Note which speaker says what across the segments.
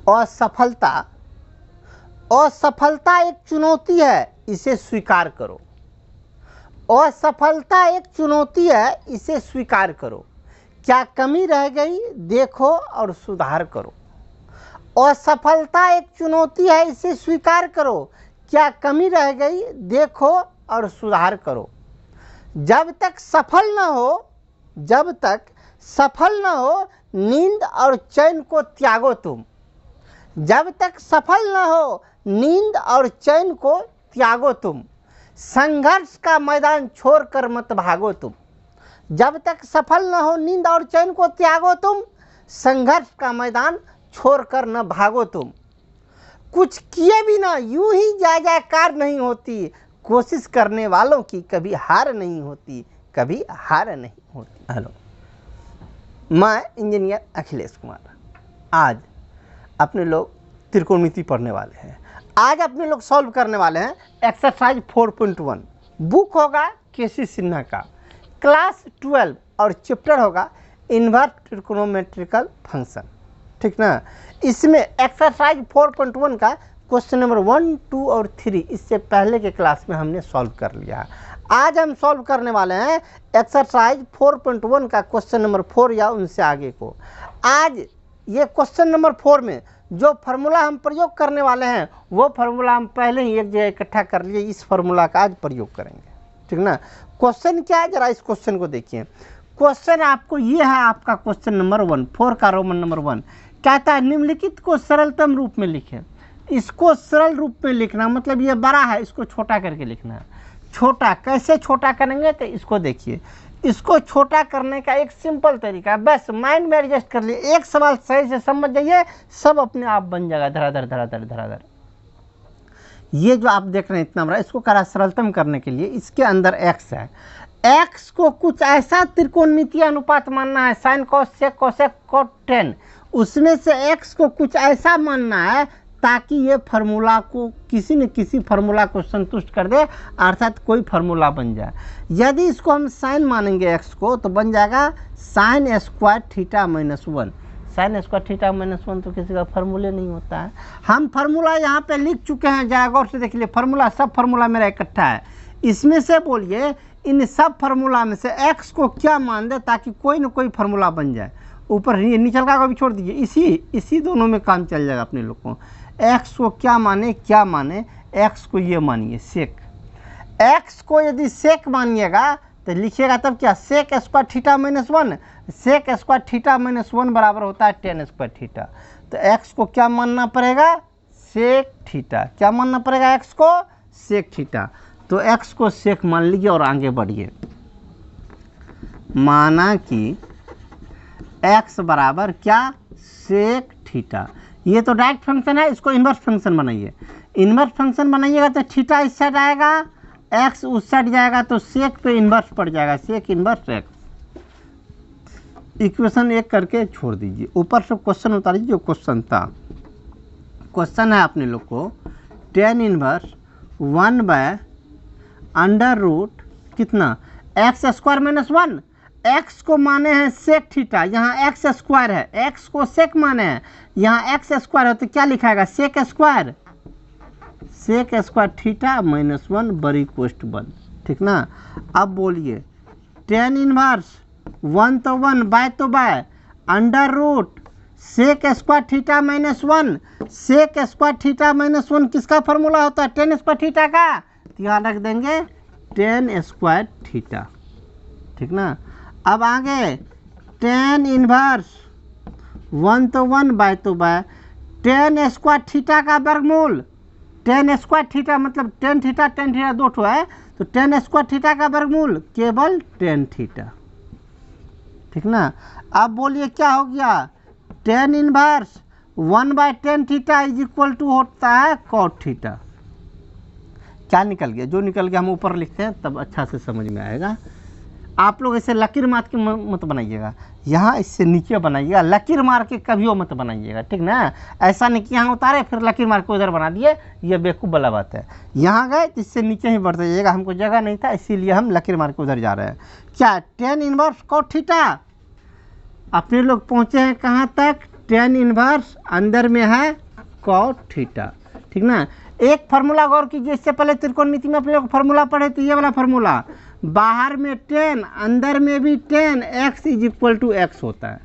Speaker 1: असफलता, असफलता एक चुनौती है, इसे स्वीकार करो। असफलता एक चुनौती है, इसे स्वीकार करो। क्या कमी रह गई देखो और सुधार करो। असफलता एक चुनौती है, इसे स्वीकार करो। क्या कमी रह गई देखो और सुधार करो। जब तक सफल न हो, जब तक सफल न हो, नींद और चैन को त्यागो तुम। जब तक सफल न हो, नींद और चैन को त्यागो तुम। संघर्ष का मैदान छोड़कर मत भागो तुम। जब तक सफल न हो, नींद और चैन को त्यागो तुम। संघर्ष का मैदान छोड़कर न भागो तुम। कुछ किए बिना यूं ही जय जयकार नहीं होती। कोशिश करने वालों की कभी हार नहीं होती, कभी हार नहीं होती। हेलो, मैं इंजीनियर अखिलेश कुमार। आज अपने लोग त्रिकोणमिति पढ़ने वाले हैं। आज अपने लोग सॉल्व करने वाले हैं एक्सरसाइज 4.1। बुक होगा केसी सिन्हा का, क्लास 12 और चैप्टर होगा इन्वर्स ट्रिकोनोमेट्रिकल फंक्शन। ठीक ना। इसमें एक्सरसाइज 4.1 का क्वेश्चन नंबर 1, 2 और 3 इससे पहले के क्लास में हमने सॉल्व कर लिया। आज हम सॉल्व करने वाले हैं एक्सरसाइज 4.1 का क्वेश्चन नंबर 4 या उनसे आगे को। आज ये क्वेश्चन नंबर 4 में जो फार्मूला हम प्रयोग करने वाले हैं वो फार्मूला हम पहले ही एक जगह इकट्ठा कर लिए। इस फार्मूला का आज प्रयोग करेंगे। ठीक ना। क्वेश्चन क्या है, जरा इस क्वेश्चन को देखिए। क्वेश्चन आपको ये है, आपका क्वेश्चन नंबर 1, 4 का रोमन नंबर 1 कहता है निम्नलिखित को सरलतम रूप में लिखें। इसको सरल रूप में लिखना मतलब ये बड़ा है, इसको छोटा करके लिखना है। छोटा कैसे छोटा करेंगे तो इसको देखिए। इसको छोटा करने का एक सिंपल तरीका है, बस माइंड में एडजस्ट कर लिए। एक सवाल सही से समझ जाइए, सब अपने आप बन जाएगा धराधर धराधर धराधर। ये जो आप देख रहे हैं इतना बड़ा, इसको करा सरलतम करने के लिए इसके अंदर x है। x को कुछ ऐसा त्रिकोणमितीय अनुपात मानना है, sine cos sec cosec cot tan, उसमें से x को कुछ ऐसा मानना है ताकि ये फार्मूला को किसी न किसी फार्मूला को संतुष्ट कर दे, अर्थात कोई फार्मूला बन जाए। यदि इसको हम साइन मानेंगे x को तो बन जाएगा sign square theta minus 1। Sign square theta minus 1 तो किसी का फार्मूले नहीं होता है। हम फार्मूला यहाँ पे लिख चुके हैं, जरा गौर से देख लिए। फार्मूला सब फार्मूला मेरा इकट्ठा है। इसमें से बोलिए इन सब फार्मूला में से x को क्या मान दे ताकि कोई न कोई फार्मूला बन जाए। ऊपर निचल का भी छोड़ दीजिए, इसी दोनों में काम चल जाएगा अपने लोग को। x को क्या माने, x को ये मानिए सेक। x को यदि सेक मानिएगा तो लिखिएगा तब क्या, sec square theta minus 1। Sec square theta minus 1 बराबर होता है टेन स्क्वायर थीटा। तो x को क्या मानना पड़ेगा, सेक थीटा। क्या मानना पड़ेगा x को, सेक थीटा। तो x को सेक मान लीजिए और आगे बढ़िए। माना कि x बराबर क्या, सेक थीटा। ये तो डायरेक्ट फंक्शन है, इसको इन्वर्स फंक्शन बनाइए। इन्वर्स फंक्शन बनाइएगा तो थीटा इस साइड आएगा, x उस साइड जाएगा तो सेक पे इन्वर्स पड़ जाएगा, सेक इन्वर्स x। इक्वेशन 1 करके छोड़ दीजिए। ऊपर से क्वेश्चन उतारिए जो क्वेश्चन था। क्वेश्चन है अपने लोग को टेन इन्वर्स 1/√, कितना, एक्स स्क्वायर माइनस 1। x को माने हैं सेक थीटा, यहाँ x स्क्वायर है, x को सेक माने हैं, यहाँ x स्क्वायर है तो क्या लिखाएगा, sec square. Sec square theta minus 1 बड़ी कोष्ट 1। ठीक ना। अब बोलिए टेन इनवर्स 1 तो 1, बाय तो by, √ sec square theta minus 1। Sec square theta minus 1 किसका फॉर्मूला होता है, टेन स्क्वायर थीटा का। तो यहाँ रख देंगे टेन स्क्वायर थीटा। ठीक ना। अब आगे टेन इनवर्स 1 तो 1, बाय तो बाय, टेन स्क्वायर थीटा का वर्गमूल। टेन स्क्वायर थीटा मतलब टेन थीटा दो ठो है, तो टेन स्क्वायर थीटा का वर्गमूल केवल टेन थीटा। ठीक ना। अब बोलिए क्या हो गया, tan inverse 1/10 theta is equal to होता है कॉट थीटा। क्या निकल गया, जो निकल गया हम ऊपर लिखते हैं तब अच्छा से समझ में आएगा। आप लोग इसे लकीर मार के मत बनाइएगा, यहाँ इससे नीचे बनाइएगा, लकीर मार के कभी मत बनाइएगा। ठीक ना। ऐसा नहीं कि यहाँ उतारे फिर लकीर मार के उधर बना दिए, ये बेवकूफ़ वाला बात है। यहाँ गए तो इससे नीचे ही बढ़ते जाइएगा, हमको जगह नहीं था इसीलिए हम लकीर मार के उधर जा रहे हैं। क्या, टेन इनवर्स कॉट थीटा। अपने लोग पहुँचे हैं कहाँ तक, टेन इनवर्स अंदर में है कॉट थीटा, ठीक ना। एक फार्मूला गौर कीजिए, इससे पहले त्रिकोणमिति में अपने लोग फार्मूला पढ़े थे, ये वाला फार्मूला, बाहर में 10 अंदर में भी 10, x is equal to X होता है,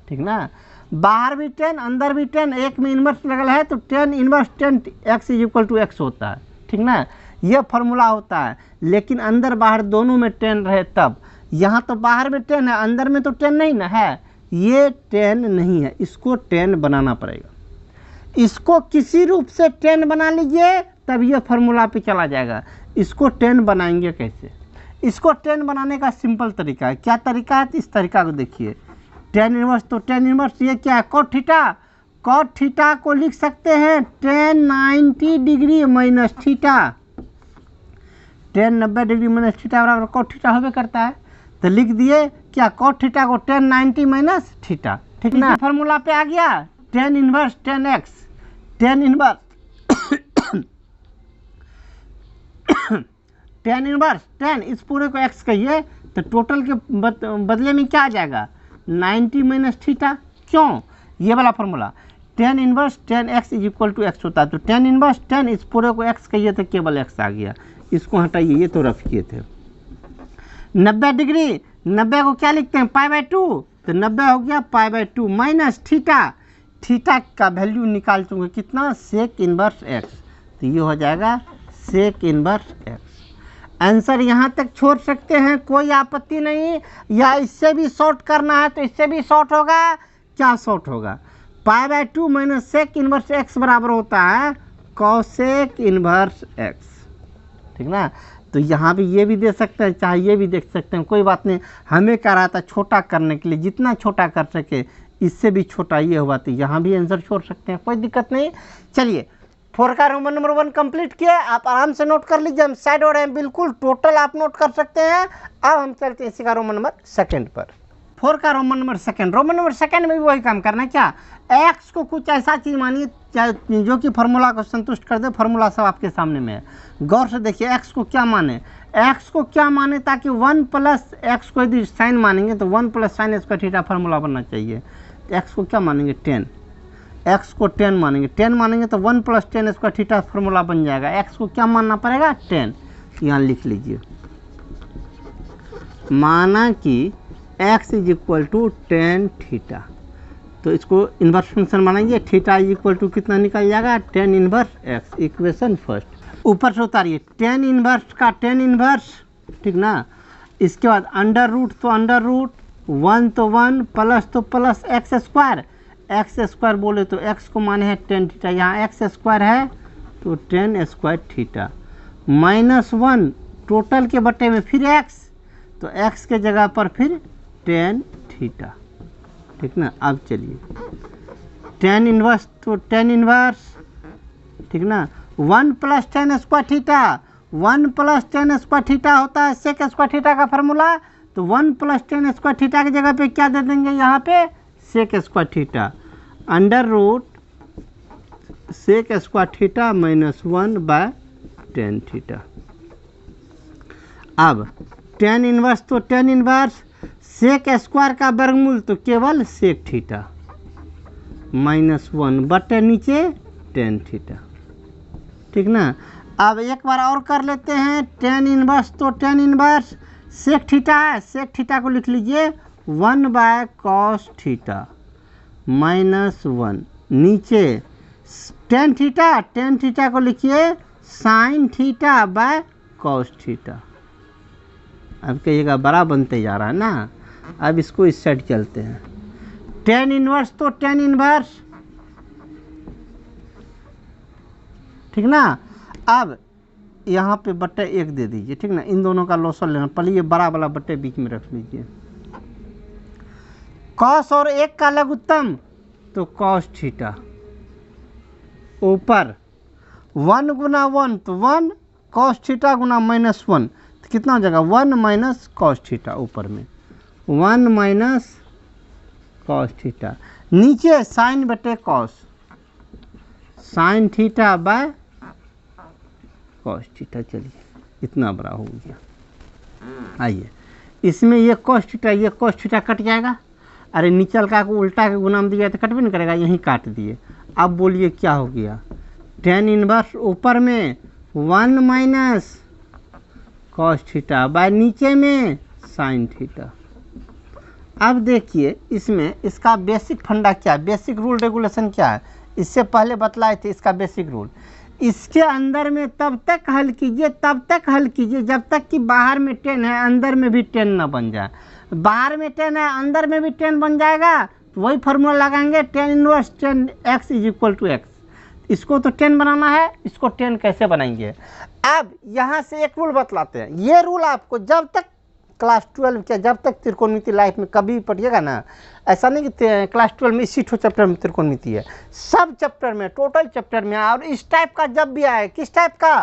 Speaker 1: ठीक ना। बाहर भी 10 अंदर भी 10, एक में इन्वर्स लगल है तो 10 inverse 10 x is equal to X होता है, ठीक ना। ये फार्मूला होता है, लेकिन अंदर बाहर दोनों में 10 रहे तब। यहाँ तो बाहर में 10 है, अंदर में तो 10 नहीं ना है, ये 10 नहीं है, इसको 10 बनाना पड़ेगा। इसको किसी रूप से 10 बना लीजिए तब ये फार्मूला पे चला जाएगा। इसको 10 बनाएंगे कैसे? इसको 10 बनाने का सिंपल तरीका है। क्या तरीका है? तो इस तरीका को देखिए, 10 इनवर्स, तो 10 इनवर्स ये क्या है? Cot theta. कॉट थीटा को लिख सकते हैं 10 90 degree minus theta. 10 90 degree minus theta बराबर कॉट थीटा होवे करता है, तो लिख दिए क्या, कॉट थीटा को 10 90 माइनस थीटा, ठीक ना। फार्मूला पे आ गया 10 इनवर्स 10x, 10 इनवर्स 10 इनवर्स 10, इस पूरे को x कहिए तो टोटल के बदले में क्या आ जाएगा, 90 माइनस थीटा। क्यों? ये वाला formula 10 inverse 10x is equal to X होता है, तो 10 इनवर्स 10 इस पूरे को x कहिए तो केवल x आ गया। इसको हटाइए, ये तो रफ किए थे। 90 डिग्री, 90 को क्या लिखते हैं, पाई बाय 2, तो 90 हो गया पाई बाय 2 माइनस थीटा। थीटा का वैल्यू निकाल चुके कितना, सेक इनवर्स एक्स, तो ये हो जाएगा सेक इनवर्स एक्स। आंसर यहाँ तक छोड़ सकते हैं, कोई आपत्ति नहीं। या इससे भी शॉर्ट करना है तो इससे भी शॉर्ट होगा। क्या शॉर्ट होगा, pi by 2 minus sec inverse X बराबर होता है कॉसेक इनवर्स एक्स, ठीक ना। तो यहाँ भी ये भी दे सकते हैं, चाहे ये भी देख सकते हैं, कोई बात नहीं। हमें कह रहा था छोटा करने के लिए, जितना छोटा कर सके, इससे भी छोटा ये हुआ, तो यहाँ भी आंसर छोड़ सकते हैं, कोई दिक्कत नहीं। चलिए 4 का रोमन नंबर 1 कंप्लीट किया, आप आराम से नोट कर लीजिए, हम साइड हो रहे हैं बिल्कुल, टोटल आप नोट कर सकते हैं। अब हम चलते हैं इसी का रोमन नंबर 2 पर। 4 का रोमन नंबर 2, रोमन नंबर 2 में भी वही काम करना है। क्या, एक्स को कुछ ऐसा चीज़ मानिए जो कि फार्मूला को संतुष्ट कर दे। फार्मूला सब आपके सामने में है, गौर से देखिए। एक्स को क्या माने, एक्स को क्या माने, ताकि 1 प्लस एक्स को यदि साइन मानेंगे तो 1 plus sign square theta formula बनना चाहिए। एक्स को क्या मानेंगे, 10, एक्स को 10 मानेंगे, 10 मानेंगे तो 1 प्लस 10 स्क्वायर थीटा फार्मूला बन जाएगा। एक्स को क्या मानना पड़ेगा, 10, यहाँ लिख लीजिए। माना कि X is equal to 10 theta, तो इसको इन्वर्स फंक्शन बनाइए, थीटा इज इक्वल टू कितना निकल जाएगा, 10 इन्वर्स एक्स। इक्वेशन फर्स्ट ऊपर से उतारिए, 10 इन्वर्स का 10 इन्वर्स, ठीक ना। इसके बाद अंडर रूट, तो अंडर रूट, 1 तो 1, प्लस तो plus x square. X square बोले तो एक्स को माने है 10 थीटा, यहाँ एक्स स्क्वायर है तो 10 स्क्वायर थीटा, माइनस 1 टोटल के बटे में फिर एक्स, तो एक्स के जगह पर फिर 10 थीटा, ठीक ना। अब चलिए 10 इनवर्स, तो 10 इनवर्स, ठीक ना, 1 plus 10 square theta, 1 plus 10 square theta होता है सेक स्क्वायर थीटा का फार्मूला, तो 1 प्लस 10 स्क्वायर थीटा की जगह पे क्या दे देंगे, यहाँ पे sec square theta, under root sec square theta minus 1 by 10 theta. अब 10 इनवर्स, तो 10 इनवर्स सेक स्क्वायर का वर्गमूल तो केवल सेक थीटा, माइनस 1 बटे नीचे 10 थीटा, ठीक ना। अब एक बार और कर लेते हैं, 10 इनवर्स, तो 10 इनवर्स सेक थीटा है, सेक थीटा को लिख लीजिए 1 बाय कॉस थीटा माइनस 1, नीचे 10 थीटा, 10 थीटा को लिखिए sine theta by cos theta. अब कहिएगा बड़ा बनते जा रहा है ना। अब इसको इस साइड चलते हैं, 10 इनवर्स, तो 10 इनवर्स, ठीक ना। अब यहाँ पे बट्टे 1 दे दीजिए, ठीक ना। इन दोनों का लॉसल लेना, पहले ये बड़ा वाला बट्टे बीच में रख लीजिए। कॉस और 1 का लघुत्तम, तो कॉस थीटा, ऊपर 1 गुना 1 तो 1, कॉस थीटा गुना माइनस 1 तो कितना हो जाएगा, 1 माइनस कॉस थीटा, ऊपर में 1 माइनस कॉस थीटा, नीचे साइन बटे cos, sine theta by cos theta. चलिए इतना बड़ा हो गया। आइए इसमें ये कॉस थीटा कट जाएगा। अरे निचल का को उल्टा के गुना में दिया तो कट भी नहीं करेगा, यहीं काट दिए। अब बोलिए क्या हो गया, टेन इनवर्स ऊपर में 1 माइनस कॉस थीटा बाय नीचे में साइन थीटा। अब देखिए इसमें इसका बेसिक फंडा क्या है, बेसिक रूल रेगुलेशन क्या है, इससे पहले बतलाए थे इसका बेसिक रूल। इसके अंदर में तब तक हल कीजिए जब तक कि बाहर में 10 है अंदर में भी 10 ना बन जाए। बाहर में 10 है अंदर में भी 10 बन जाएगा तो वही फार्मूला लगाएंगे, 10 inverse 10x is equal to x। इसको तो 10 बनाना है, इसको 10 कैसे बनाएंगे। अब यहाँ से एक रूल बतलाते हैं, ये रूल आपको जब तक क्लास 12 के जब तक त्रिकोणमिति लाइफ में कभी पढ़िएगा ना, ऐसा नहीं कि क्लास 12 में इसी चैप्टर में त्रिकोणमिति है, सब चैप्टर में टोटल चैप्टर में। और इस टाइप का जब भी आए, किस टाइप का,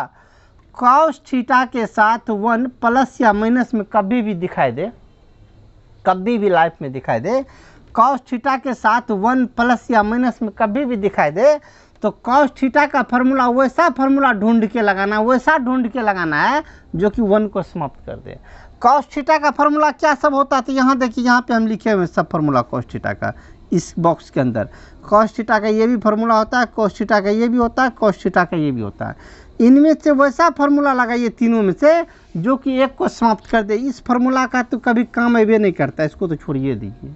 Speaker 1: कॉस थीटा के साथ 1 प्लस या माइनस में कभी भी दिखाई दे, कभी भी लाइफ में दिखाई दे, कॉस थीटा के साथ 1 प्लस या माइनस में कभी भी दिखाई दे, तो कॉस थीटा का फार्मूला वैसा फार्मूला ढूंढ के लगाना है जो कि 1 को समाप्त कर दे। कॉस थीटा का फार्मूला क्या सब होता है, तो यहाँ देखिए, यहाँ पे हम लिखे हुए सब फार्मूला कॉस थीटा का, इस बॉक्स के अंदर कॉस थीटा का ये भी फार्मूला होता है, कॉस थीटा का ये भी होता है, कॉस थीटा का ये भी होता है। इनमें से वैसा फार्मूला लगाइए तीनों में से जो कि एक को समाप्त कर दे। इस फार्मूला का तो कभी काम अभी नहीं करता, इसको तो छोड़िए दीजिए,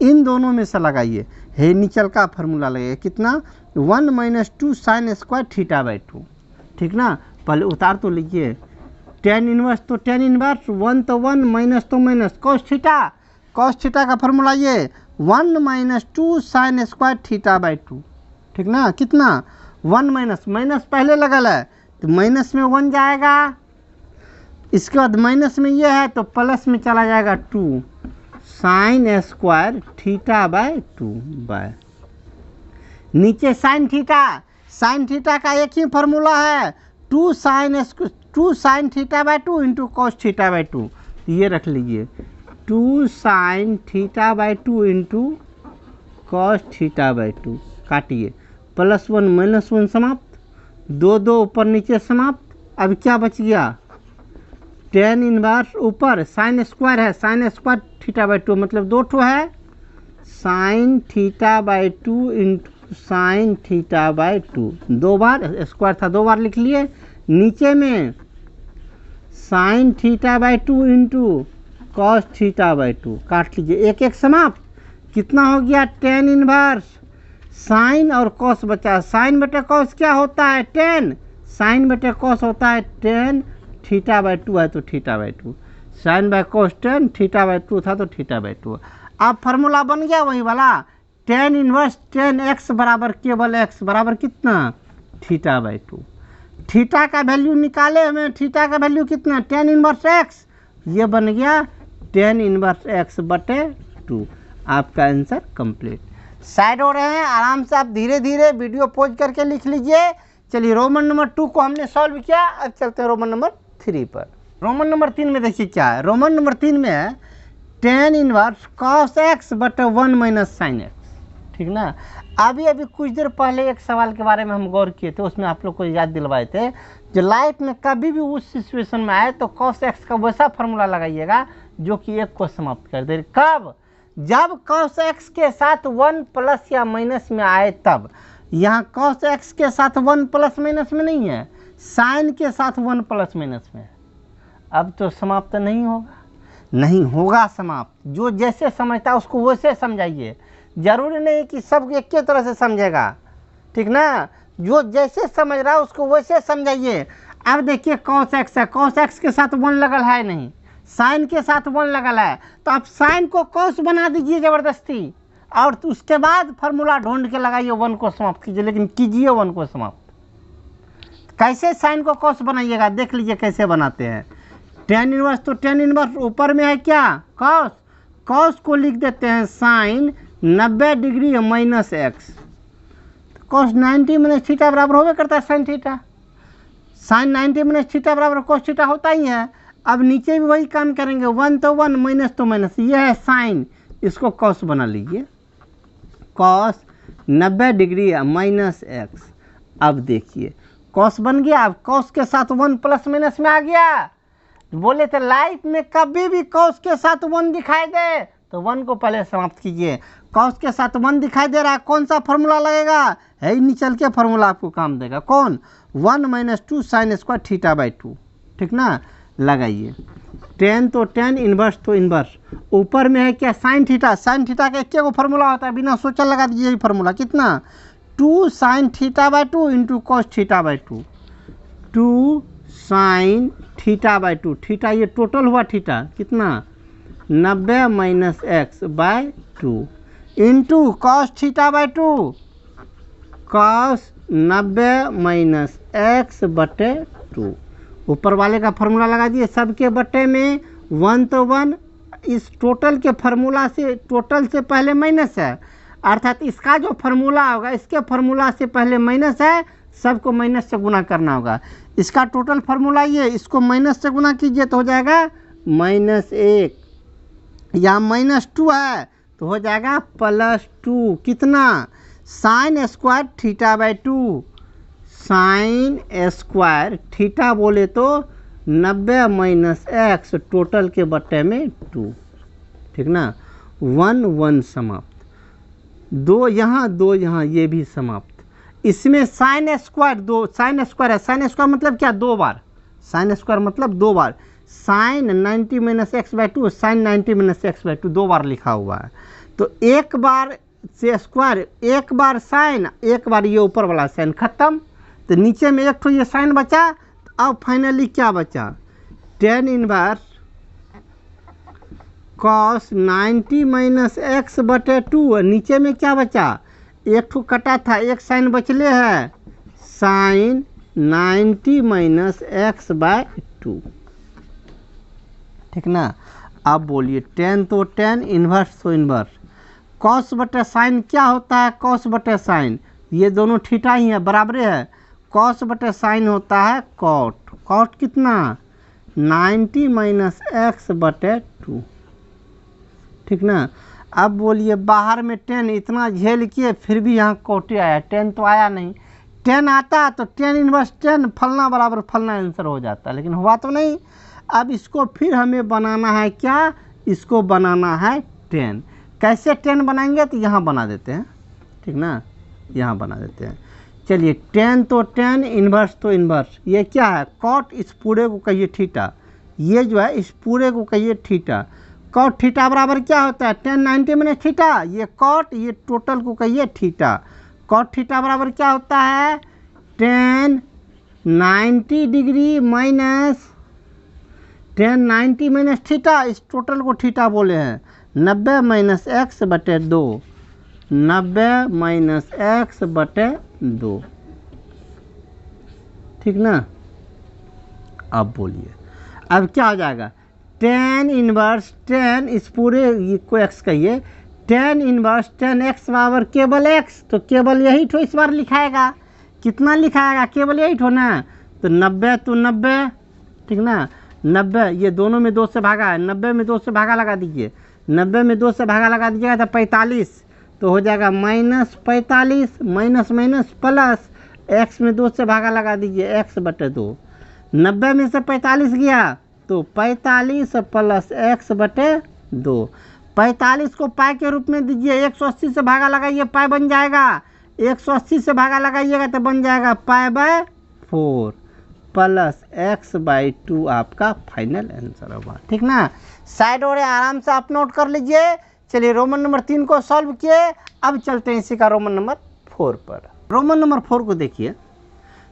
Speaker 1: इन दोनों में से लगाइए। हे निचल का फार्मूला लगाइए, कितना, 1 minus 2 sine square theta by 2, ठीक ना। पहले उतार तो लीजिए, 10 इनवर्स तो 10 इनवर्स, 1 तो 1, माइनस तो माइनस, कॉस थीटा का फार्मूला ये 1 minus 2 sine square theta by 2, ठीक ना। कितना, 1 माइनस पहले लगल है तो माइनस में 1 जाएगा, इसके बाद माइनस में ये है तो प्लस में चला जाएगा 2 sine square theta by 2 by नीचे साइन थीटा का एक ही फार्मूला है, 2 sine theta by 2 into cos theta by 2। ये रख लीजिए, 2 sine theta by 2 into cos theta by 2, काटिए, +1 -1 समाप्त, 2 ऊपर नीचे समाप्त। अब क्या बच गया, 10 इनवर्स ऊपर साइन स्क्वायर है, साइन स्क्वायर थीटा बाई 2 मतलब 2 ठो है, sine theta by 2 into sine theta by 2, 2 bar square था 2 बार लिख लिए। नीचे में sign theta by 2 into cos theta by 2, काट लीजिए, एक एक समाप्त। कितना हो गया, 10 इनवर्स साइन और कॉस बचा, साइन बटे कॉस क्या होता है 10, साइन बटे कॉस होता है 10, थीटा बाई 2 है तो theta by 2, sine by cos 10, theta by 2 था तो थीटा बाई 2। अब फार्मूला बन गया वही वाला, 10 इनवर्स 10x बराबर केवल x बराबर कितना, थीटा बाई 2। थीटा का वैल्यू निकाले हमें, थीटा का वैल्यू कितना, 10 इनवर्स x, ये बन गया 10 इनवर्स x बटे 2। आपका आंसर कंप्लीट। साइड हो रहे हैं, आराम से आप धीरे धीरे वीडियो पॉज करके लिख लीजिए। चलिए रोमन नंबर 2 को हमने सॉल्व किया, अब चलते हैं रोमन नंबर 3 पर। रोमन नंबर 3 में देखिए क्या है, रोमन नंबर 3 में है 10 इनवर्स कॉस x बटे 1 माइनस साइन x, ठीक ना। अभी कुछ देर पहले एक सवाल के बारे में हम गौर किए थे, उसमें आप लोग को याद दिलवाए थे, जो लाइफ में कभी भी उस सिचुएशन में आए तो cos x का वैसा फार्मूला लगाइएगा जो कि एक को समाप्त कर दे। कब, जब cos x के साथ 1 प्लस या माइनस में आए तब। यहाँ cos x के साथ 1 प्लस माइनस में नहीं है, साइन के साथ 1 प्लस माइनस में है। अब तो समाप्त नहीं होगा समाप्त, जो जैसे समझता है उसको वैसे समझाइए, जरूरी नहीं कि सब एक ही तरह से समझेगा, ठीक ना। जो जैसे समझ रहा है उसको वैसे समझाइए। अब देखिए cos x है, cos x के साथ 1 लगल है नहीं, साइन के साथ 1 लगल है, तो आप साइन को cos बना दीजिए ज़बरदस्ती, और उसके बाद फार्मूला ढूंढ के लगाइए, 1 को समाप्त कीजिए, लेकिन कीजिए 1 को समाप्त। कैसे साइन को cos बनाइएगा देख लीजिए कैसे बनाते हैं। 10 इनवर्स तो 10 इनवर्स ऊपर में है क्या, cos को लिख देते हैं sine 90 degree minus x, cos 90 minus theta बराबर होवे करता है sine theta, sine 90 minus theta बराबर cos थीटा होता ही है। अब नीचे भी वही काम करेंगे, 1 तो 1 माइनस तो माइनस, ये है साइन, इसको cos बना लीजिए, cos 90 डिग्री माइनस x। अब देखिए cos बन गया, अब cos के साथ 1 प्लस माइनस में आ गया। बोले थे लाइफ में कभी भी cos के साथ 1 दिखाई दे तो 1 को पहले समाप्त कीजिए। कॉस के साथ 1 दिखाई दे रहा है, कौन सा फॉर्मूला लगेगा, है ही निचल के फॉर्मूला आपको काम देगा, कौन 1 - 2 sin स्क्वायर थीटा/2, ठीक ना, लगाइए। टेन तो टेन, इन्वर्स तो इन्वर्स, ऊपर में है क्या साइन थीटा, साइन थीटा का एक को फॉर्मूला होता है, बिना सोचा लगा दीजिए यही फॉर्मूला, कितना 2 sin थीटा/2 into cos थीटा/2, 2 sin थीटा/2, theta ये टोटल हुआ थीटा कितना 90 - x/2 into cos थीटा/2, cos 90 - x/2, ऊपर वाले का फॉर्मूला लगा दिए, सबके बटे में 1 तो 1, इस टोटल के फार्मूला से, टोटल से पहले माइनस है, अर्थात इसका जो फार्मूला होगा इसके फार्मूला से पहले माइनस है, सबको माइनस से गुना करना होगा। इसका टोटल फार्मूला ये, इसको माइनस से गुना कीजिए तो हो जाएगा -1, यहाँ -2 है तो हो जाएगा +2, कितना sine square थीटा/2, sign square theta बोले तो 90 - x, टोटल के बट्टे में 2, ठीक ना, 1 1 समाप्त, 2 यहाँ 2 यहाँ, ये भी समाप्त। इसमें साइन स्क्वायर 2, साइन स्क्वायर है, साइन स्क्वायर मतलब क्या 2 बार, साइन स्क्वायर मतलब 2 बार, साइन 90 - x/2, साइन 90 - x/2 2 बार लिखा हुआ है, तो एक बार से स्क्वायर, एक बार साइन, एक बार ये ऊपर वाला साइन, खत्म, तो नीचे में एक तो ये साइन बचा, अब फाइनली क्या बचा, टेन इनवर्स कॉस 90 - x/2, नीचे में क्या बचा, एक तो कटा था, एक साइन बचले है, साइन 90 - x/2, ठीक ना। अब बोलिए टेन तो टेन, इन्वर्स तो इन्वर्स, कॉस बटे साइन क्या होता है, कॉस बटे साइन, ये दोनों थीटा ही है, बराबरे है, कॉस बटे साइन होता है कॉट, कॉट कितना 90 - x/2, ठीक ना। अब बोलिए बाहर में 10 इतना झेल किए फिर भी यहाँ कॉटे आया, 10 तो आया नहीं, 10 आता तो 10 इन्वर्स 10 फलना बराबर फलना आंसर हो जाता, लेकिन हुआ तो नहीं। अब इसको फिर हमें बनाना है क्या, इसको बनाना है 10, कैसे 10 बनाएंगे, तो यहाँ बना देते हैं, ठीक ना, यहाँ बना देते हैं। चलिए 10 तो 10, इन्वर्स तो इन्वर्स, ये क्या है कॉट, इस पूरे को कहिए थीटा, ये जो है इस पूरे को कहिए थीटा, कॉट थीटा बराबर क्या होता है 10 90 - थीटा, ये कॉट, ये टोटल को कहिए थीटा, कॉट थीटा बराबर क्या होता है 10 90 डिग्री माइनस 10 90 - थीटा, इस टोटल को थीटा बोले हैं, 90 - x/2, 90 - x/2, ठीक ना। अब बोलिए अब क्या हो जाएगा, 10 इनवर्स 10, इस पूरे को x कहिए, 10 इनवर्स 10 x बराबर केवल x, तो केवल यही ठो इस बार लिखाएगा, कितना लिखाएगा केवल यही ठो ना, तो 90 तो 90, ठीक ना, 90, ये दोनों में 2 से भागा है, 90 में 2 से भागा लगा दीजिए, 90 में 2 से भागा लगा दीजिएगा तो 45, तो हो जाएगा -45, माइनस माइनस प्लस, x में 2 से भागा लगा दीजिए x/2, 90 में से 45 गया तो 45 + x/2, 45 को पाई के रूप में दीजिए, 180 से भागा लगाइए पाई बन जाएगा, 180 से भागा लगाइएगा तो बन जाएगा π/4 प्लस x/2, आपका फाइनल आंसर होगा, ठीक ना। साइड और आराम से आप नोट कर लीजिए। चलिए रोमन नंबर 3 को सॉल्व किए, अब चलते हैं इसी का रोमन नंबर 4 पर। रोमन नंबर 4 को देखिए,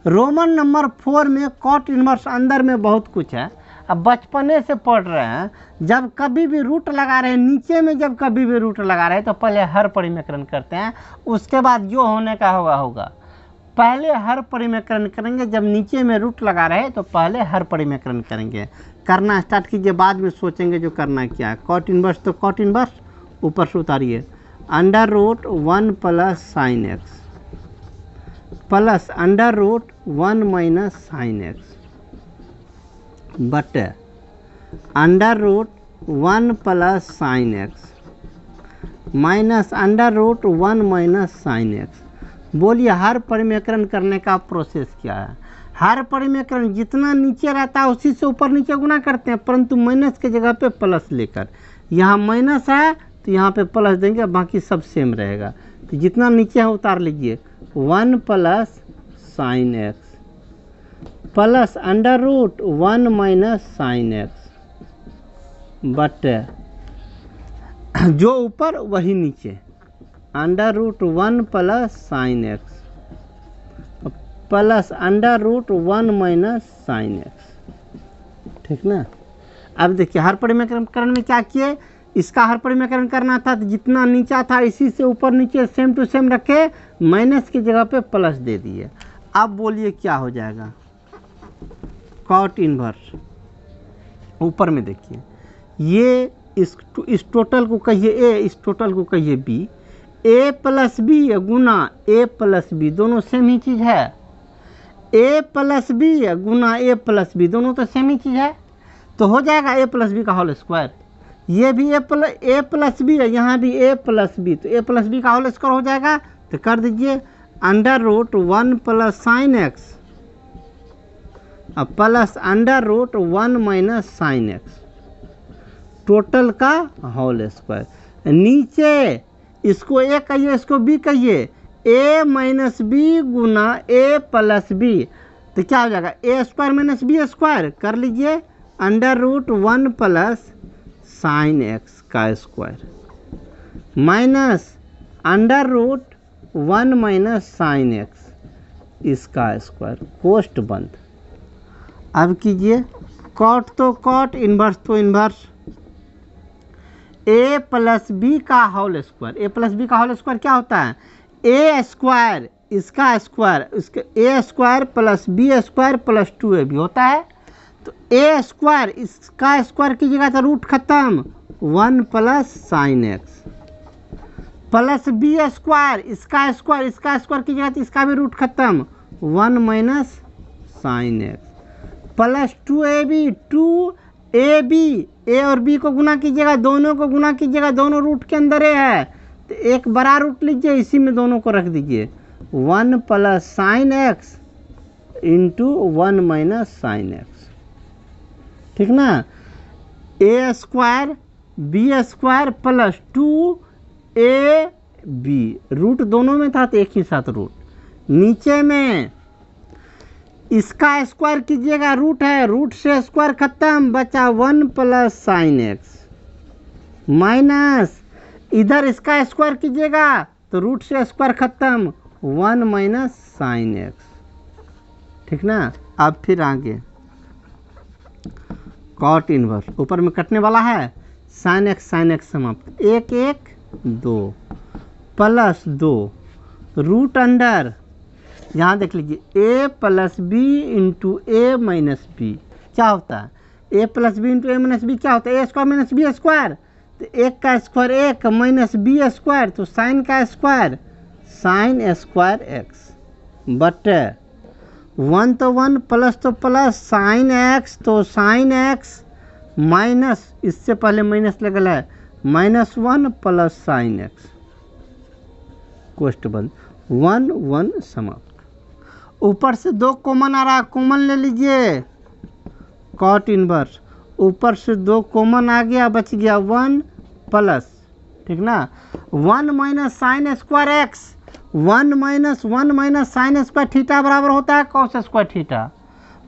Speaker 1: रोमन नंबर 4 में कॉट इनवर्स अंदर में बहुत कुछ है, अब बचपने से पढ़ रहे हैं, जब कभी भी रूट लगा रहे हैं नीचे में, जब कभी भी रूट लगा रहे हैं तो पहले हर परिमेकरण करते हैं, उसके बाद जो होने का होगा, पहले हर परिमेकरण करेंगे, जब नीचे में रूट लगा रहे तो पहले हर परिमेकरण करेंगे, करना स्टार्ट कीजिए, बाद में सोचेंगे जो करना क्या है। कॉट इनवर्स तो कॉट इनवर्स ऊपर से उतारिए, √1 + sin x plus √1 - sin x बटे √1 + sin x minus √1 - sin x। बोलिए हर परिमेकरण करने का प्रोसेस क्या है, हर परिमेकरण जितना नीचे रहता है उसी से ऊपर नीचे गुना करते हैं, परंतु माइनस के जगह पे प्लस लेकर, यहाँ माइनस है तो यहाँ पे प्लस देंगे, बाकी सब सेम रहेगा। तो जितना नीचे है उतार लीजिए, 1 plus sine X plus under root 1 minus sine X, but जो ऊपर वही नीचे, under root 1 plus sine X plus under root 1 minus sine X. ठीक ना। अब देखिए हर परिमेयकरण में क्या किए, इसका हर परिमेयकरण करना था तो जितना नीचा था इसी से ऊपर नीचे सेम टू सेम रखे, माइनस की जगह पे प्लस दे दिए। अब बोलिए क्या हो जाएगा, कॉट इनवर्स। ऊपर में देखिए, ये इस टोटल को कहिए ए, इस टोटल को कहिए बी, ए प्लस बी गुना ए प्लस बी, दोनों सेम ही चीज़ है। ए प्लस बी गुना ए प्लस बी, दोनों तो सेम ही चीज़ है, तो हो जाएगा ए प्लस बी का होल स्क्वायर। ये भी ए प्लस बी है, यहाँ भी ए प्लस बी, तो ए प्लस बी का होल स्क्वायर हो जाएगा। तो कर दीजिए under root 1 plus sine X plus under root 1 minus sine X, total का होल स्क्वायर। नीचे इसको ए कहिए, इसको बी कहिए, ए माइनस बी गुना ए प्लस बी, तो क्या हो जाएगा, A square minus B square, कर लीजिए under root 1 plus sine X का square minus under root 1 minus sine X इसका स्क्वायर, कोष्ट बंद। अब कीजिए कॉट तो कॉट, इन्वर्स तो इन्वर्स। ए प्लस बी का whole square, A plus B का होल स्क्वायर क्या होता है, ए स्क्वायर इसका स्क्वायर, इसके A square plus B square plus 2ab होता है। तो ए स्क्वायर इसका स्क्वायर कीजिएगा तो रूट खत्म, 1 plus sine X plus B square इसका स्क्वायर कीजिएगा तो इसका भी रूट खत्म, 1 minus sine X plus 2ab, 2ab A और बी को गुना कीजिएगा, दोनों को गुना कीजिएगा, दोनों रूट के अंदर है, तो एक बड़ा रूट लीजिए, इसी में दोनों को रख दीजिए, 1 plus sine X into 1 minus sine X. ठीक ना। A square B square plus 2ab, root दोनों में था तो एक ही साथ रूट, नीचे में इसका स्क्वायर कीजिएगा, रूट है, रूट से स्क्वायर खत्म, बचा 1 प्लस साइन एक्स माइनस इधर इसका स्क्वायर कीजिएगा तो रूट से स्क्वायर खत्म, 1 माइनस साइन एक्स। ठीक ना। अब फिर आगे कॉट इनवर्स, ऊपर में कटने वाला है, साइन एक्स समाप्त, 1 1 2 प्लस 2 रूट अंडर, यहाँ देख लीजिए ए प्लस बी इंटू ए माइनस बी, क्या होता है, ए प्लस बी इंटू ए माइनस बी क्या होता है, A square minus B square, तो एक का स्क्वायर एक माइनस बी स्क्वायर, तो साइन का square sine square x, but 1 तो 1 प्लस तो प्लस साइन एक्स, तो साइन एक्स माइनस, इससे पहले माइनस लगल है, -1 प्लस साइन एक्स, कोष्ट बंद, 1 1 समाप्त। ऊपर से 2 कॉमन आ रहा, कॉमन ले लीजिए, कॉट इनवर्स, ऊपर से 2 कॉमन आ गया, बच गया 1 प्लस, ठीक ना, 1 minus sine square X, 1 minus sine square theta बराबर होता है cos square theta,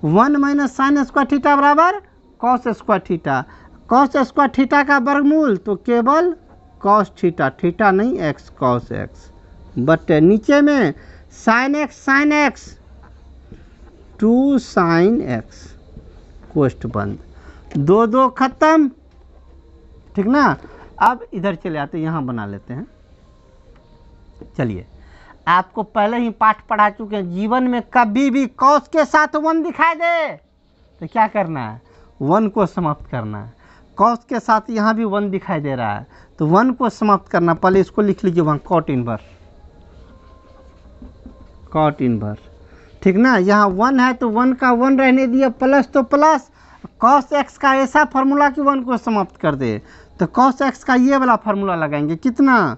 Speaker 1: 1 minus sine square theta बराबर cos square theta, cos square theta का वर्गमूल तो केवल कॉस थीटा, थीटा नहीं एक्स कॉस एक्स, बट नीचे में साइन एक्स 2 साइन एक्स, कोष्ट बंद, 2 2 खत्म। ठीक ना। अब इधर चले आते, यहाँ बना लेते हैं। चलिए, आपको पहले ही पाठ पढ़ा चुके हैं, जीवन में कभी भी कॉस के साथ 1 दिखाई दे तो क्या करना है, 1 को समाप्त करना है। कॉस के साथ यहाँ भी 1 दिखाई दे रहा है तो 1 को समाप्त करना, पहले इसको लिख लीजिए वहाँ, कॉट इनवर्स, ठीक ना। यहाँ 1 है तो 1 का 1 रहने दिया, प्लस तो प्लस, कॉस एक्स का ऐसा फार्मूला कि 1 को समाप्त कर दे, तो कॉस एक्स का ये वाला फार्मूला लगाएंगे, कितना,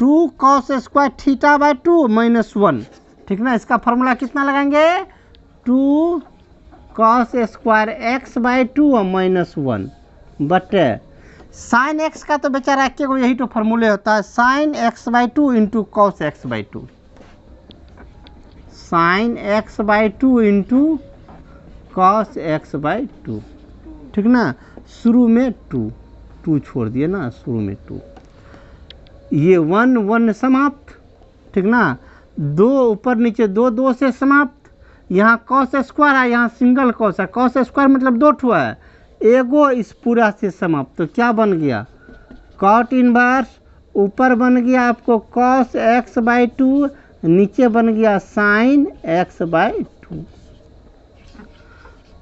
Speaker 1: 2 कॉस स्क्वायर थीटा बाय 2 -1, ठीक ना। इसका फार्मूला कितना लगाएंगे, 2 cos square X by 2 -1, but sine X का तो बेचारा एक को यही तो फॉर्मूले होता है, sign X by two into cos x by to, sign X by two into cos x by to, ठीक ना। शुरू में टू छोड़ दिए ना, शुरू में 2, ये 1 1 समाप्त, ठीक ना। 2 ऊपर नीचे 2 2 से समाप्त। यहाँ कॉस स्क्वायर है, यहाँ सिंगल कॉस है, कॉस स्क्वायर मतलब 2 ठो है, एगो इस पूरा से समाप्त। तो क्या बन गया, कॉट इनवर्स, ऊपर बन गया आपको कॉस एक्स बाई टू, नीचे बन गया sine X by two.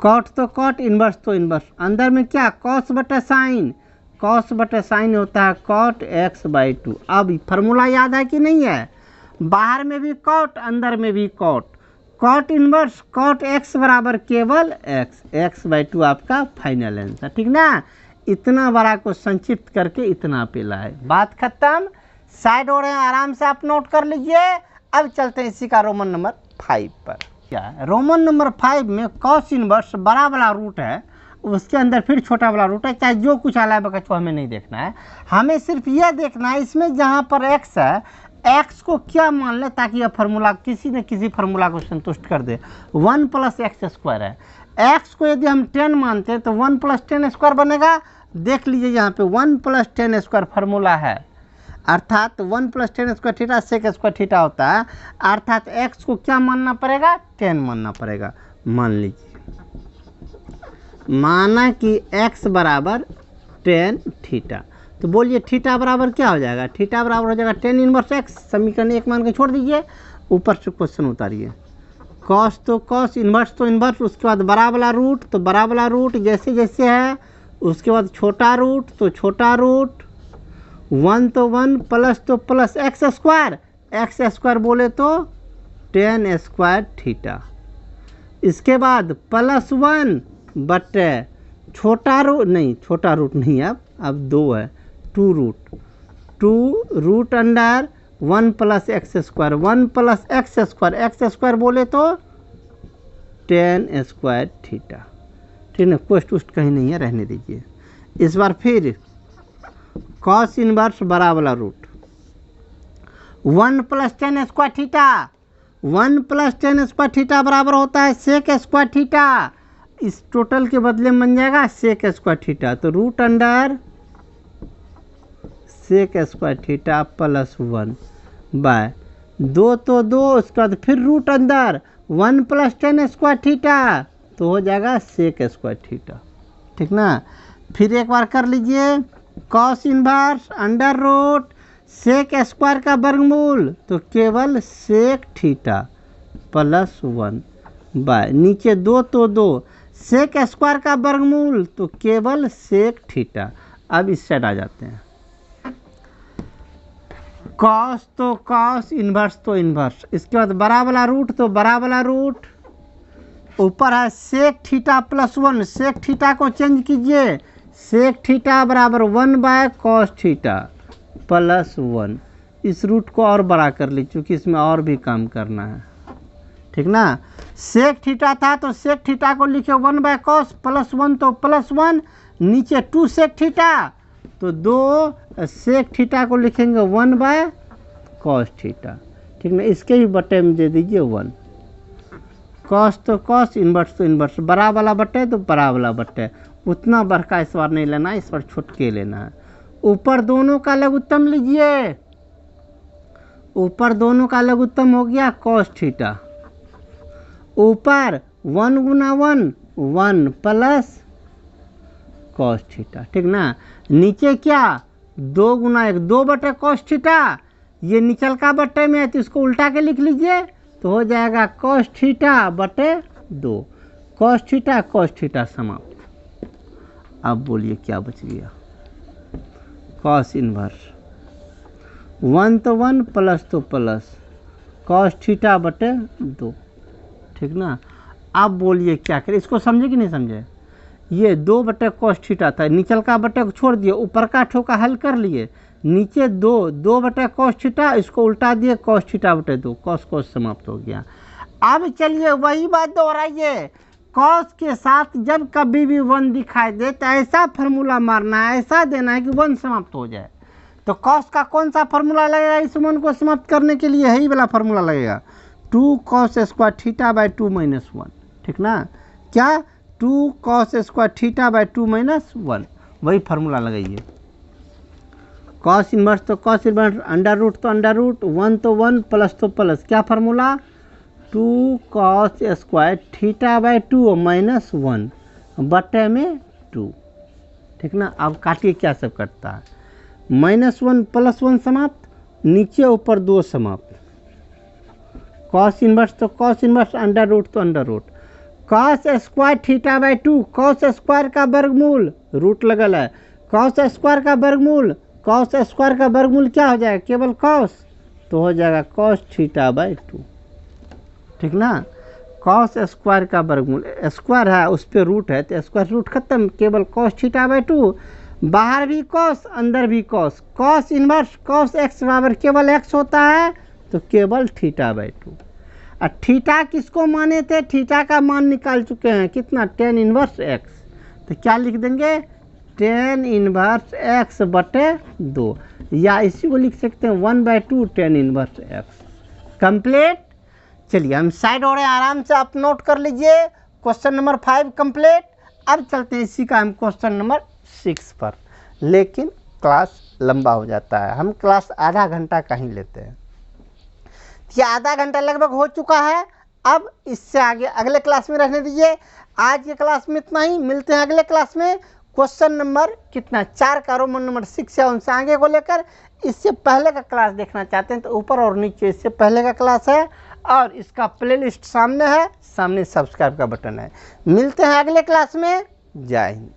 Speaker 1: Cot तो कॉट, इनवर्स तो इनवर्स, अंदर में क्या कॉस बटे साइन, कॉस बटे साइन होता है कॉट एक्स बाई टू। अब फार्मूला याद है कि नहीं है, बाहर में भी कॉट अंदर में भी cot, cot inverse cot X बराबर केवल एक्स, एक्स बाई टू आपका फाइनल आंसर, ठीक ना। इतना बड़ा को संक्षिप्त करके इतना पेला है, बात खत्म। साइड हो रहे हैं, आराम से आप नोट कर लीजिए। अब चलते हैं इसी का रोमन नंबर 5 पर। क्या है रोमन नंबर 5 में कॉस इनवर्स बड़ा वाला रूट है, उसके अंदर फिर छोटा वाला रूट है, चाहे जो कुछ आला है बच्चों हमें नहीं देखना है, हमें सिर्फ यह देखना है इसमें जहाँ पर एक्स है, एक्स को क्या मान ले ताकि यह फार्मूला किसी न किसी फार्मूला को संतुष्ट कर दे। 1 + एक्स स्क्वायर है, एक्स को यदि हम 10 मानते हैं तो 1 + 10 स्क्वायर बनेगा। देख लीजिए यहाँ पे 1 + 10 स्क्वायर फार्मूला है, अर्थात 1 + 10 square theta sec square theta होता है, अर्थात एक्स को क्या मानना पड़ेगा, 10 मानना पड़ेगा। मान लीजिए, माना कि x बराबर 10 थीटा, तो बोलिए थीटा बराबर क्या हो जाएगा, थीटा बराबर हो जाएगा 10 इनवर्स x। समीकरण 1 मान के छोड़ दीजिए, ऊपर से क्वेश्चन उतारिए, कॉस तो कॉस, इन्वर्स तो इन्वर्स, उसके बाद बड़ा वाला रूट, तो बड़ा वाला रूट जैसे जैसे है, उसके बाद छोटा रूट तो छोटा रूट, 1 तो 1, प्लस तो प्लस एक्स स्क्वायर बोले तो 10 स्क्वायर थीटा। इसके बाद +1 बटे छोटा रूट नहीं, अब 2 है, 2 root under 1 + X square, 1 + X square बोले तो 10 स्क्वायर थीटा, ठीक है। क्वेश्चन उस्ट कहीं नहीं है, रहने दीजिए। इस बार फिर कॉस इनवर्स बड़ा वाला root, 1 + 10 square theta, 1 + 10 square theta बराबर होता है सेक स्क्वायर थीटा। इस टोटल के बदले में बन जाएगा सेक स्क्वायर थीटा, तो root under sec square theta +1 by 2 तो 2, उसके बाद फिर रूट अंदर 1 + 10 स्क्वायर थीटा, तो हो जाएगा सेक स्क्वायर थीटा, ठीक ना। फिर एक बार कर लीजिए, cos inverse under root sec square का वर्गमूल, तो केवल सेक थीटा +1 बाय नीचे 2 तो 2 सेक स्क्वायर का वर्गमूल, तो केवल सेक थीटा। अब इस साइड आ जाते हैं, कॉस तो कॉस, इन्वर्स तो इन्वर्स, इसके बाद बड़ा वाला रूट तो बड़ा वाला रूट, ऊपर है सेक थीटा +1, सेक थीटा को चेंज कीजिए, सेक थीटा बराबर 1 बाय कॉस थीटा +1। इस रूट को और बड़ा कर ली क्योंकि इसमें और भी काम करना है, ठीक ना। सेक थीटा था तो सेक थीटा को लिखे 1 बाय कॉस, +1 तो +1, नीचे 2 सेक थीटा, तो 2 सेक थीटा को लिखेंगे 1 बाय कॉस थीटा, ठीक ना। इसके भी बटे में दे दीजिए 1, कॉस तो कॉस, इन्वर्स तो इन्वर्स, बड़ा वाला बटे तो बड़ा वाला बटे, उतना बड़का इस बार नहीं लेना है, इस बार छुटके लेना है। ऊपर दोनों का लघुत्तम लीजिए, ऊपर दोनों का लघुत्तम हो गया कॉस थीटा, ऊपर 1 × 1 1 प्लस कॉस थीटा, ठीक ना। नीचे क्या 2 × 1 2 बटे कॉस थीटा, ये निचल का बटे में है तो इसको उल्टा के लिख लीजिए, तो हो जाएगा कॉस थीटा बटे 2, कॉस थीटा समाप्त। अब बोलिए क्या बच गया, कॉस इनवर्स 1 तो 1 प्लस तो प्लस कॉस थीटा बटे 2, ठीक ना। अब बोलिए क्या करें, इसको समझे कि नहीं समझे, ये 2 बटे कॉस थीटा था, निचल का बटे को छोड़ दिए, ऊपर का ठोका हल कर लिए, नीचे 2 बटे कॉस थीटा, इसको उल्टा दिए कॉस थीटा बटे 2, कॉस समाप्त हो गया। अब चलिए वही बात दोहराइए, कॉस के साथ जब कभी भी 1 दिखाई दे तो ऐसा फार्मूला मारना है, ऐसा देना है कि 1 समाप्त हो जाए। तो कॉस का कौन सा फार्मूला लगेगा इस 1 को समाप्त करने के लिए? यही वाला फार्मूला लगेगा, 2 cos square theta by 2 minus 1, ठीक ना? क्या? 2 cos square theta by 2 minus 1, वही फार्मूला लगाइए। कॉस इन्वर्स तो कॉस इन्वर्स, अंडर रूट तो अंडर रूट, 1 तो 1, प्लस तो प्लस, क्या formula? 2 cos square theta by 2 minus 1 बटे में 2, ठीक ना? अब काटिए क्या सब कटता है, -1 + 1 समाप्त, नीचे ऊपर 2 समाप्त, कॉस इन्वर्स तो कॉस इन्वर्स, अंडर रूट तो under root, cos square theta by 2, cos square का वर्गमूल, रूट लगल है, कॉस स्क्वायर का वर्गमूल, कॉस स्क्वायर का वर्गमूल क्या हो जाएगा? केवल कॉस, तो हो जाएगा कॉस थीटा बाई 2, ठीक ना? कॉस स्क्वायर का वर्गमूल, स्क्वायर है उस पर रूट है तो स्क्वायर रूट खत्म, केवल कॉस थीटा बाई 2, बाहर भी कॉस अंदर भी cos, cos inverse cos x बराबर केवल एक्स होता है तो केवल थीटा बाई 2। और थीटा किसको माने थे? थीटा का मान निकाल चुके हैं, कितना? tan इन्वर्स एक्स, तो क्या लिख देंगे? tan इन्वर्स एक्स बटे 2, या इसी को लिख सकते हैं 1/2 tan इन्वर्स एक्स। कंप्लीट। चलिए हम साइड हो रहे हैं, आराम से आप नोट कर लीजिए। Question number 5 complete. अब चलते हैं इसी का हम क्वेश्चन नंबर 6 पर, लेकिन क्लास लंबा हो जाता है, हम क्लास आधा घंटा का ही लेते हैं। ये आधा घंटा लगभग हो चुका है, अब इससे आगे अगले क्लास में रहने दीजिए। आज के क्लास में इतना ही, मिलते हैं अगले क्लास में। क्वेश्चन नंबर कितना 4 का रोमन नंबर 6 है, उनसे आगे को लेकर इससे पहले का क्लास देखना चाहते हैं तो ऊपर और नीचे इससे पहले का क्लास है और इसका प्लेलिस्ट सामने है, सामने सब्सक्राइब का बटन है। मिलते हैं अगले क्लास में। जय हिंद।